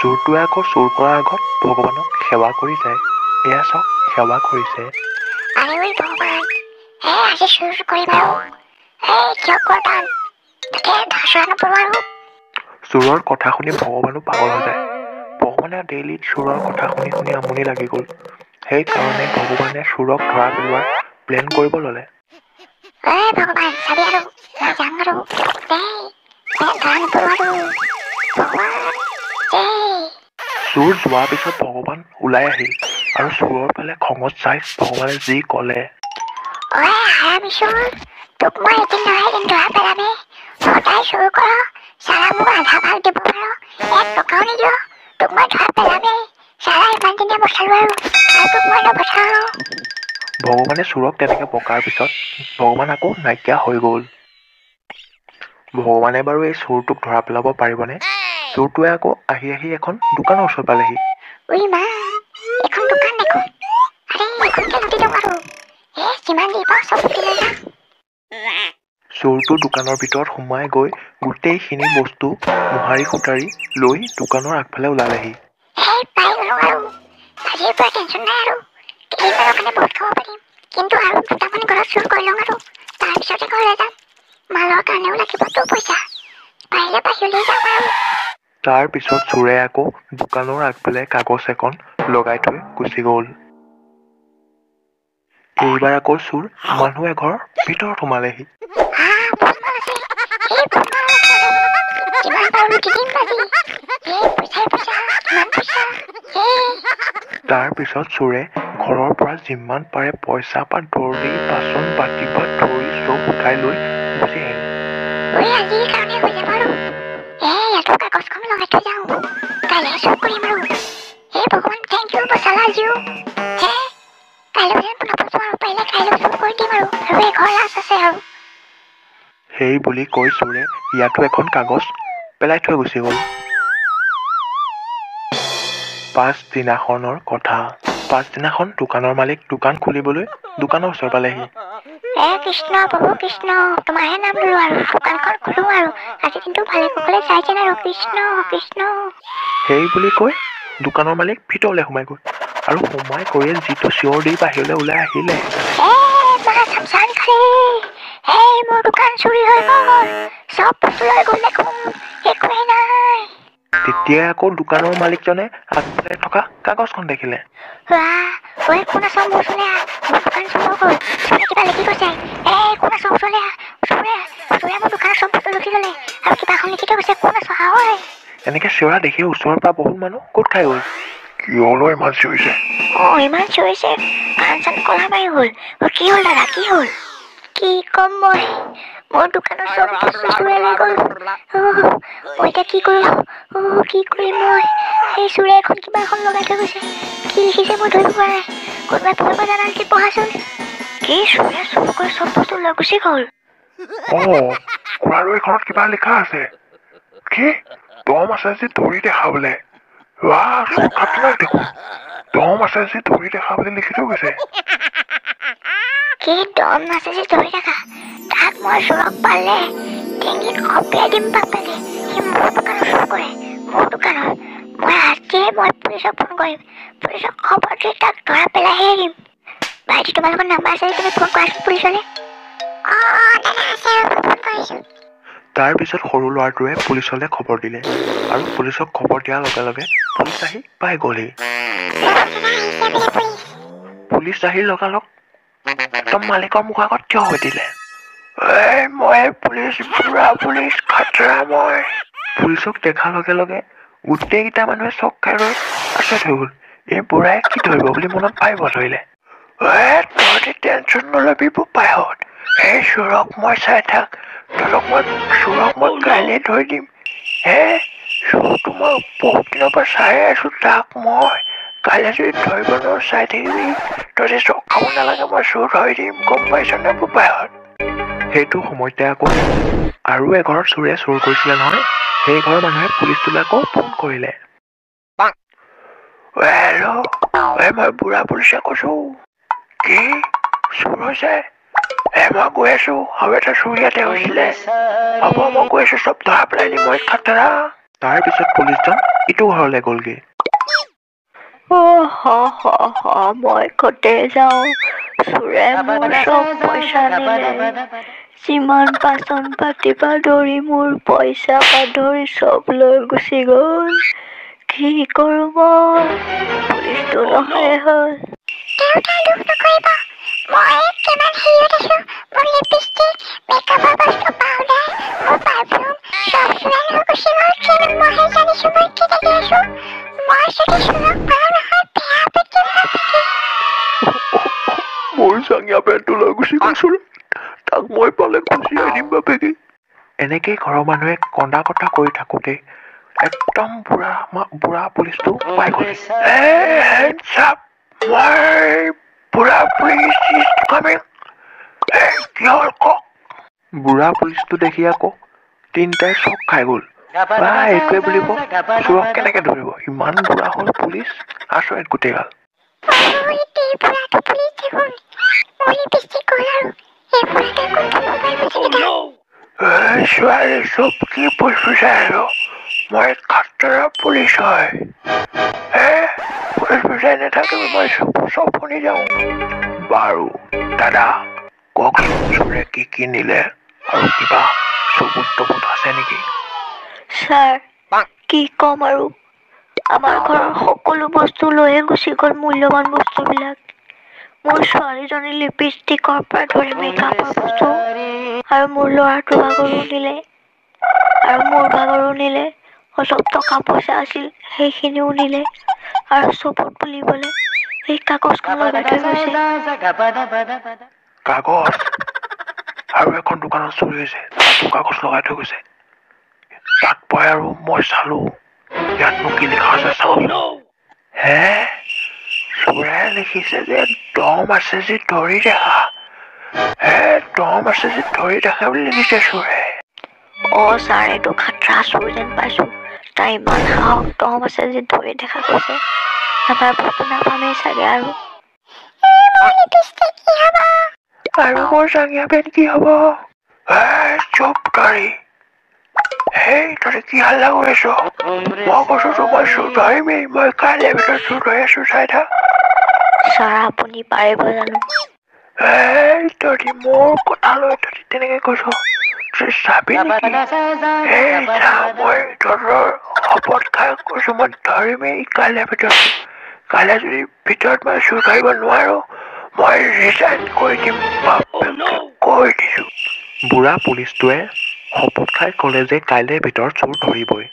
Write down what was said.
চোৰটোৱে আকৌ চুৰ কৰাৰ আগত ভগৱানক সেৱা কৰি যায়। এয়া চাওক, সেৱা কৰিছে। আৰে ওই ভগবান, আজি চুৰ কৰিম আৰু কিয় কৰবান তাতে ধাচৰানো পৰো আৰু। চোৰৰ কথা শুনি ভগৱানো পাগল হৈ যায়। ভগৱানে ডেইলি চোৰৰ কথা শুনি শুনি আমনি লাগি গ'ল। সেইকাৰণে ভগৱানে চোৰক ধৰা পেলোৱাৰ প্লেন কৰিব ল'লে। ভগৱান চাবি আৰু মই যাম আৰু ধৰা নপৰো আৰু ভগৱান চোৰ যোৱাৰ পিছত ভগৱান ওলাই আহিল আৰু চোৰৰ ফালে খঙত চাই ভগৱানে যি ক'লে, হাৰামি চোৰ, তোক মই এদিন নহয় এদিন ধৰা পেলামে। সদায় চুৰ কৰ, চালা মোক আধা ভাগ দিব পাৰ, 1 টকাও নিদিয়, তোক মই ধৰা পেলামে। চালা ইমান দিনে বচালো আৰু তোক মই নবচাও। ভগৱানে চোৰক তেনেকে বকাৰ পিছত ভগৱান আকৌ নাইকিয়া হৈ গ'ল। ভগৱানে বাৰু এই চোৰটোক ধৰা পেলাব পাৰিবনে? চোৰটোৱে আকৌ আহি আহি এখন দোকানৰ ওচৰ পালেহি। উই মা, এখন দোকান দেখোন। আৰে এখনকে লুটি দিওঁ আৰু কিমান দিব চব লুটি লৈ যাম। চোৰটো দোকানৰ ভিতৰত সোমাই গৈ গোটেইখিনি বস্তু মোহাৰি সুতাৰি লৈ দোকানৰ আগফালে ওলালেহি। পাই গ'লো আৰু আজিৰ পৰা টেনচন নাই আৰু কেইদিনমানৰ কাৰণে বহুত খাব পাৰিম। কিন্তু আৰু দুটামান ঘৰত চুৰ কৰি লওঁ আৰু তাৰপিছতে ঘৰলৈ যাম। মালৰ কাৰণেও লাগিবতো পইচা, পাৰিলে বাহিৰলৈ যাম আৰু। তাৰ পিছত চোৰে আকৌ দোকানৰ আগফালে কাগজ এখন লগাই থৈ গুচি গ'ল। এইবাৰ আকৌ চোৰ মানুহ এঘৰৰ ভিতৰত সোমালেহি। তাৰ পিছত চোৰে ঘৰৰ পৰা যিমান পাৰে পইচা পা ধৰি বাচন বাতি পা ধৰি চব উঠাই লৈ গুচি আহিল। আজিৰ কাৰণে হৈ যাব আৰু ইয়াতো কাগজখন লগাই থৈ যাওঁ, কাইলৈ চব কৰিম আৰু। ভগৱান থেংক ইউ বচালা আজিও। কাইলৈ যেন নবচো আৰু পাৰিলে কাইলৈ চব কৰি দিম আৰু এঘৰ লাজ আছে আৰু। সেই বুলি কৈ চোৰে ইয়াতো এখন কাগজ পেলাই থৈ গুচি গ'ল। পাছদিনাখনৰ কথা। পাছদিনাখন দোকানৰ মালিক দোকান খুলিবলৈ দোকানৰ ওচৰ পালেহি। কৃষ্ণ প্ৰভু কৃষ্ণ, তোমাৰহে নাম ললো আৰু দোকানখন খোলো আৰু আজি কিন্তু ভালে কুশলে চাই যেন আৰু কৃষ্ণ কৃষ্ণ। সেই বুলি কৈ দোকানৰ মালিক ভিতৰলৈ সোমাই গ'ল আৰু সোমাই গৈয়ে যিটো চিঞৰ দি বাহিৰলৈ ওলাই আহিলে। মোৰ দোকান চুৰি হৈ গ'ল, চব বস্তু লৈ গ'ল দেখোন, একোৱেই নাই। তেতিয়াই আকৌ দোকানৰ মালিকজনে আগফালে থকা কাগজখন দেখিলে। কোন আছ মোৰ ওচৰলৈ আহ, মোৰ দোকান চুৰ হৈ গ'ল, চোৰে কিবা লিখি গৈছে। কোন আছ ওচৰলৈ আহ, চোৰে মোৰ দোকানৰ চব বস্তু লুটি ল'লে আৰু কিবা এখন লিখি থৈ গৈছে, কোন আছ আহ। এনেকে চিঞৰা দেখি ওচৰৰ পৰা বহুত মানুহ গোট খাই গ'ল। কিয়নো ইমান চিঞৰিছে? ইমান চিঞৰিছে, কাণ চান কলা মাৰি হ'ল। কি হ'ল দাদা, কি হ'ল? কি কম মই, মোৰ দোকানৰ চব বস্তু চোৰে লৈ গ'ল। মই এতিয়া কি কৰোঁ? কি কৰিম মই? সেই চোৰে এখন কিবা এখন লগাই থৈ গৈছে, কি লিখিছে মই ধৰিব পৰা নাই। কোনোবাই পঢ়িব জানা নেকি পঢ়াচোন। কি চোৰে চুৰ কৰি চব বস্তু লৈ গুচি গ'ল? আৰু এইখনত কিবা লিখা আছে। কি দম আছে যে ধৰি দেখা বোলে। চোৰ খাতৰনাক দেখোন, দম আছে যে ধৰি দেখা বুলি লিখি থৈ গৈছে। কি দম আছে যে ধৰি দেখা? তাক মই চোৰক পালে ডিঙিত খপিয়াই দিম বাপেকে। সি মোৰ দোকানত চুৰ কৰে, মোৰ দোকানত। মই পুলিচক ফোন কৰিম, পুলিচক খবৰ দি তাক ধৰা পেলাইহে এৰিম। ভাইটি তোমালোকৰ নাম্বাৰ আছে, তুমি ফোন কৰাচোন পুলিচলৈ। তাৰ পিছত সৰু ল'ৰাটোৱে পুলিচলৈ খবৰ দিলে আৰু পুলিচক খবৰ দিয়াৰ লগে লগে পুলিচ আহি পাই গ'লহি। পুলিচ আহি লগালগ একদম মালিকৰ মুখৰ আগত থিয় হৈ দিলে। মই পুলিচ, পুৰা পুলিচ, খাতৰা মই। পুলিচক দেখাৰ লগে লগে গোটেইকেইটা মানুহে চক খাই ৰৈ আচৰিত হৈ গ'ল। এই বুঢ়াই কি ধৰিব বুলি মনত ভাবিব ধৰিলে। তহঁতি টেনচন নলবি বোপাইহঁত, এই চোৰক মই চাই থাক, চোৰক মই কাইলৈ ধৰি দিম। চোৰটো মই বহুত দিনৰ পৰা চাই আছো, তাক মই কাইলৈ যদি ধৰিব নোৱাৰো চাই থাকিবি, তহঁতি চক খাব নালাগে, মই চোৰ ধৰি দিম, গম পাইছ নে বোপাইহঁত? সেইটো সময়তে আকৌ আৰু এঘৰত চোৰে চুৰ কৰিছিলে নহয়। সেই ঘৰৰ মানুহে পুলিচটোলৈ আকৌ ফোন কৰিলে। হেল্ল', মই বুঢ়া পুলিচে কৈছো। কি চুৰ হৈছে? মই গৈ আছো, আৰু এটা চুৰ ইয়াতে হৈছিলে। হ'ব মই গৈ আছো, চব ধৰা পেলাই দিম মই, খাতৰা। তাৰ পিছত পুলিচজন ইটো ঘৰলৈ গ'লগে। মই কতে যাওঁ, চোৰে মোৰ চব পইচা নিলে। যিমান বাচন পাতি পা ধৰি মোৰ পইচা পা ধৰি চব লৈ গুচি গ'ল। কি কৰোঁ মই? পুলিচটো নহয় হ'ল। মই কিমান হেৰিত আছো, মোৰ লিপষ্টিক, মেকআপৰ বস্তু, পাউডাৰ, মোৰ পাৰফিউম, চব চোৰাই লৈ গুচি গ'ল। কিন্তু মইহে জানিছো মই কি লাগি আছো। মই যদি চোৰক পাওঁ নহয়, বেয়া পিটিম। মোৰ চাঙিয়া পেণ্টটো লৈ গুচি গ'ল চোৰে। তাক মই পালে খুচিয়াই দিম বাপেকে। এনেকেই ঘৰৰ মানুহে কন্দা কটা কৰি থাকোতে একদম বুঢ়া পুলিচটো পাই গ'ল। বুঢ়া পুলিচ ইজ কামিং। কি হ'ল কওক? বুঢ়া পুলিচটো দেখি আকৌ তিনটাই চক খাই গ'ল। এইটোৱে বুলিব চোৰক কেনেকে ধৰিব? ইমান বুঢ়া হ'ল পুলিচ, আচৰিত গোটেইগাল। ছোৱালী চব কি পুলিচাই আৰু মই খাতৰা পুলিচ হয়। পুলিচ বিচাৰি নাথাকিবি, মই চব শুনি যাওঁ। বাৰু দাদা কওকচোন, চোৰে কি নিলে আৰু কিবা চবুত আছে নেকি? ছাৰ, কি ক'ম আৰু? আমাৰ ঘৰৰ সকলো বস্তু লৈয়ে গুচি গ'ল, মূল্যৱান বস্তুবিলাক। মোৰ ছোৱালীজনীৰ লিপষ্টিকৰ পৰা ধৰি মেকআপৰ বস্তু, আৰু মোৰ ল'ৰাটোৰ ভাগৰো নিলে, আৰু মোৰ ভাগৰো নিলে। অলপ টকা পইচা আছিল, সেইখিনিও নিলে। আৰু চবুত বুলিবলৈ এই কাগজখন লগাই থৈ গৈছে। কাগজ? আৰু এখন দোকানত চুৰি হৈছে, তাতো কাগজ লগাই থৈ গৈছে। তাত পাই আৰু মই চালো, ইয়াতনো কি লিখা আছে চাওঁচোন। চোৰে লিখিছে যে দম আছে যি ধৰি দেখা। দম আছে যি ধৰি দেখা বুলি লিখিছে চোৰে। ছাৰ, এইটো খাতৰা চোৰ যেন পাইছো। তাৰ ইমান সাহস, দম আছে যে ধৰি দেখা কৈছে। এবাৰ বস্তু নাপামেই চাগে আৰু। আৰু মোৰ চাঙিয়া পেণ্ট কি হ'ব? চুপ তই। তই কি হাল্লা কৰিছ? মই কৈছো মই চুৰ ধৰিমেই, মই কাইলৈ ভিতৰত চুৰ ধৰি আছো, চাই থাক। ছাৰ, আপুনি পাৰিব জানো? তই মোৰ কথা লৈ তই তেনেকে কৈছ? চাবি নেকি? মই তহঁতৰ শপত খাই কৈছো, মই ধৰিমেই কাইলৈ ভিতৰত। কাইলৈ যদি ভিতৰত মই চুৰ ধৰিব নোৱাৰো, মই ৰিজাইন কৰি দিম, কৈ দিছো। বুঢ়া পুলিচটোৱে শপত খাই ক'লে যে কাইলৈ ভিতৰত চুৰ ধৰিবই।